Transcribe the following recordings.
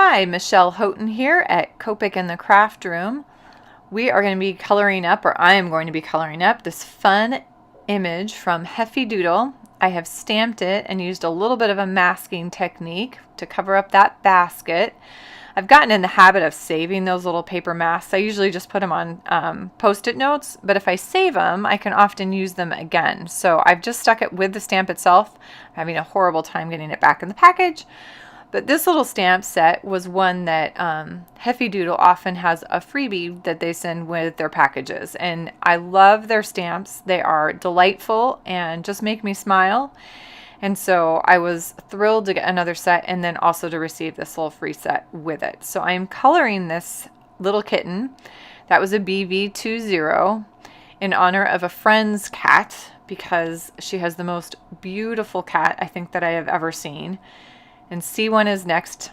Hi, Michelle Houghton here at Copic in the Craft Room. We are going to be coloring up, or I am going to be coloring up, this fun image from Heffy Doodle. I have stamped it and used a little bit of a masking technique to cover up that basket. I've gotten in the habit of saving those little paper masks. I usually just put them on Post-it notes, but if I save them, I can often use them again. So I've just stuck it with the stamp itself. I'm having a horrible time getting it back in the package. But this little stamp set was one that Heffy Doodle often has a freebie that they send with their packages. And I love their stamps. They are delightful and just make me smile. And so I was thrilled to get another set and then also to receive this little free set with it. So I'm coloring this little kitten. That was a BV20 in honor of a friend's cat because she has the most beautiful cat I think that I have ever seen. And C1 is next.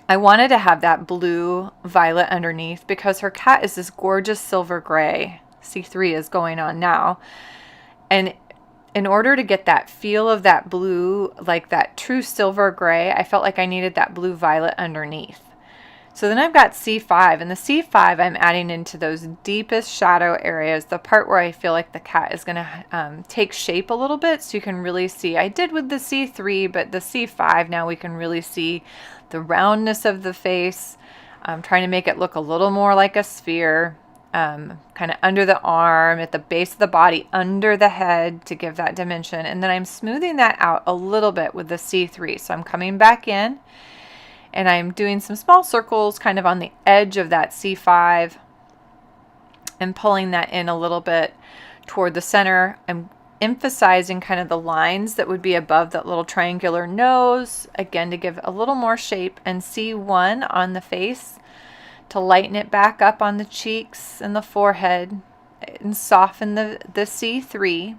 I wanted to have that blue violet underneath because her cat is this gorgeous silver gray. C3 is going on now. And in order to get that feel of that blue, like that true silver gray, I felt like I needed that blue violet underneath. So then I've got C5, and the C5 I'm adding into those deepest shadow areas, the part where I feel like the cat is going to take shape a little bit so you can really see. I did with the C3, but the C5 now we can really see the roundness of the face. I'm trying to make it look a little more like a sphere, kind of under the arm, at the base of the body, under the head to give that dimension. And then I'm smoothing that out a little bit with the C3. So I'm coming back in. And I'm doing some small circles kind of on the edge of that C5 and pulling that in a little bit toward the center. I'm emphasizing kind of the lines that would be above that little triangular nose, again to give a little more shape, and C1 on the face to lighten it back up on the cheeks and the forehead and soften the C3.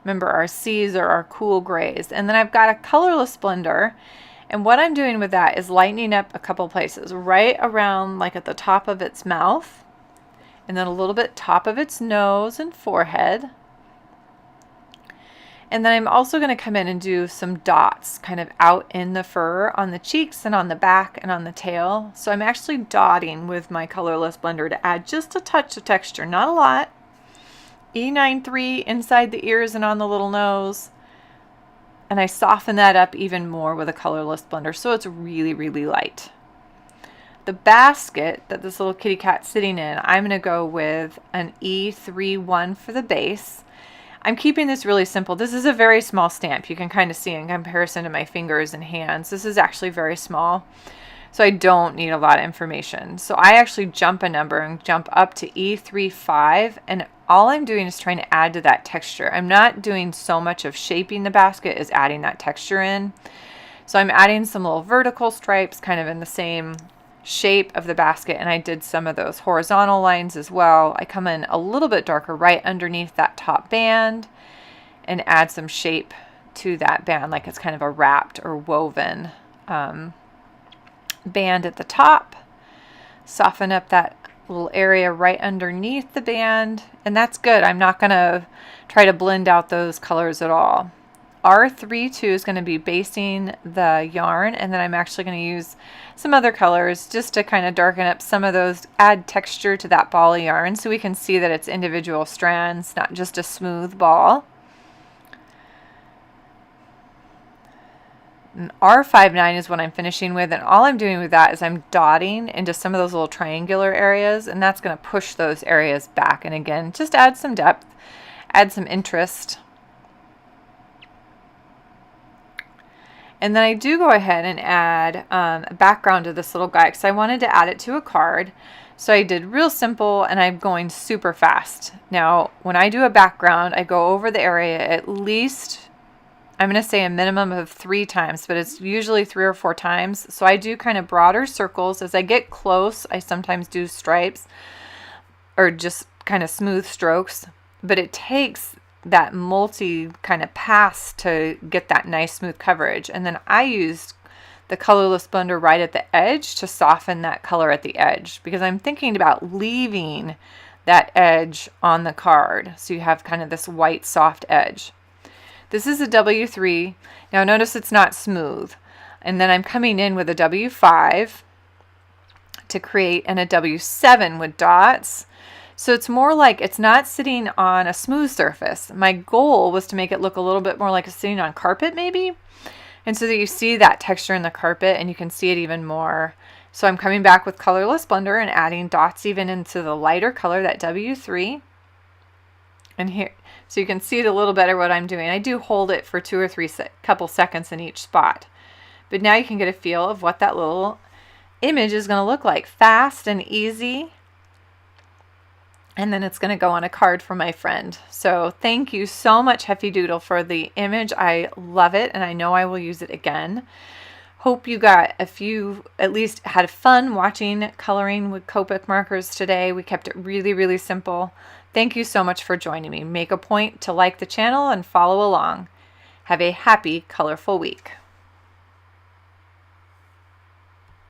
Remember, our C's are our cool grays. And then I've got a colorless blender. And what I'm doing with that is lightening up a couple places, right around like at the top of its mouth, and then a little bit top of its nose and forehead. And then I'm also going to come in and do some dots kind of out in the fur on the cheeks and on the back and on the tail. So I'm actually dotting with my colorless blender to add just a touch of texture, not a lot. E93 inside the ears and on the little nose. And I soften that up even more with a colorless blender, so it's really, really light. The basket that this little kitty cat's sitting in, I'm going to go with an E31 for the base. I'm keeping this really simple. This is a very small stamp. You can kind of see in comparison to my fingers and hands. This is actually very small, so I don't need a lot of information. So I actually jump a number and jump up to E35, and all I'm doing is trying to add to that texture. I'm not doing so much of shaping the basket as adding that texture in. So I'm adding some little vertical stripes kind of in the same shape of the basket, and I did some of those horizontal lines as well. I come in a little bit darker right underneath that top band and add some shape to that band, like it's kind of a wrapped or woven band at the top. Soften up that little area right underneath the band, and that's good. I'm not going to try to blend out those colors at all. R32 is going to be basing the yarn, and then I'm actually going to use some other colors just to kind of darken up some of those, add texture to that ball of yarn so we can see that it's individual strands, not just a smooth ball. And R59 is what I'm finishing with, and all I'm doing with that is I'm dotting into some of those little triangular areas, and that's going to push those areas back. And again, just add some depth, add some interest. And then I do go ahead and add a background to this little guy because I wanted to add it to a card. So I did real simple, and I'm going super fast. Now, when I do a background, I go over the area at least, I'm going to say a minimum of 3 times, but it's usually 3 or 4 times. So I do kind of broader circles. As I get close, I sometimes do stripes or just kind of smooth strokes, but it takes that multi kind of pass to get that nice smooth coverage. And then I used the colorless blender right at the edge to soften that color at the edge because I'm thinking about leaving that edge on the card so you have kind of this white soft edge. This is a W3. Now notice it's not smooth. And then I'm coming in with a W5 to create and a W7 with dots. So it's more like it's not sitting on a smooth surface. My goal was to make it look a little bit more like it's sitting on carpet maybe. And so that you see that texture in the carpet and you can see it even more. So I'm coming back with colorless blender and adding dots even into the lighter color, that W3. And here, so you can see it a little better what I'm doing. I do hold it for 2 or 3 couple seconds in each spot. But now you can get a feel of what that little image is going to look like. Fast and easy. And then it's going to go on a card for my friend. So thank you so much, Heffy Doodle, for the image. I love it, and I know I will use it again. Hope you got a few, at least had fun watching coloring with Copic markers today. We kept it really, really simple. Thank you so much for joining me. Make a point to like the channel and follow along. Have a happy, colorful week.